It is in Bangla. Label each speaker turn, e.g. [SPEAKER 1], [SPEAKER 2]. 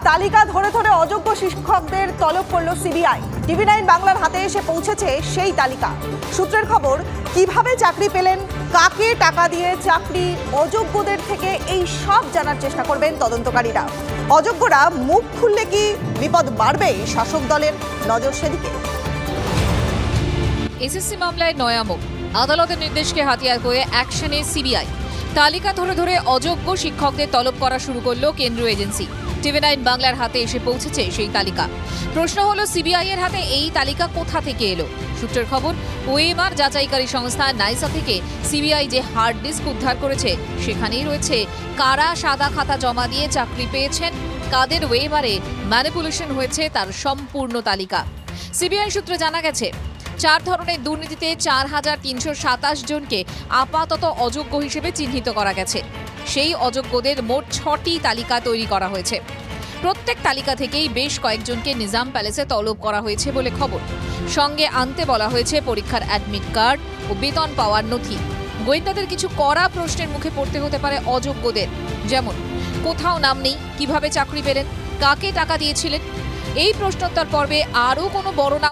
[SPEAKER 1] তালিকা ধরে ধরে অযোগ্য শিক্ষকদের তলব করলো সিবিআই। টিভি9 বাংলার হাতে এসে পৌঁছেছে সেই তালিকা। সূত্রের খবর, কিভাবে চাকরি পেলেন, কাকে টাকা দিয়ে চাকরি, অযোগ্যদের থেকে এই সব জানার চেষ্টা করবেন তদন্তকারীরা। অযোগ্যরা মুখ খুললে কি বিপদ বাড়বে শাসক দলের? নজর সেদিকে।
[SPEAKER 2] এসএসসি মামলায় নয়া মুখ, আদালতের নির্দেশকে হাতিয়ার করে অ্যাকশনে সিবিআই। তালিকা ধরে ধরে অযোগ্য শিক্ষকদের তলব করা শুরু করলো কেন্দ্রীয় এজেন্সি। টিভি9 বাংলার হাতে এসে পৌঁছেছে সেই তালিকা। প্রশ্ন হলো, সিবিআই এর হাতে এই তালিকা কোথা থেকে এলো? সূত্রের খবর, ওএমআর যাচাইকারী সংস্থা নাইসা থেকে সিবিআই যে হার্ড ডিস্ক উদ্ধার করেছে সেখানেই রয়েছে কারা সাদা খাতা জমা দিয়ে চাকরি পেয়েছেন, কাদের ওএমআরে ম্যানিপুলেশন হয়েছে তার সম্পূর্ণ তালিকা। সিবিআই সূত্রে জানা গেছে, 4 ধরনের দুর্নীতিতে 4,327 জনকে আপাতত অযোগ্য হিসেবে চিহ্নিত করা গেছে। সেই অযোগ্যদের মোট 6টি তালিকা তৈরি করা হয়েছে। প্রত্যেক তালিকা থেকেই বেশ কয়েকজনকে নিজাম প্যালেসে তলব করা হয়েছে বলে খবর। সঙ্গে আনতে বলা হয়েছে পরীক্ষার অ্যাডমিট কার্ড ও বেতন পাওয়ার নথি। গোয়েন্দাদের কিছু কড়া প্রশ্নের মুখে পড়তে হতে পারে অযোগ্যদের, যেমন কোথাও নাম নেই, কিভাবে চাকরি পেলেন, কাকে টাকা দিয়েছিলেন। এই প্রশ্নোত্তর পর্বে আরও কোনো বড় নাম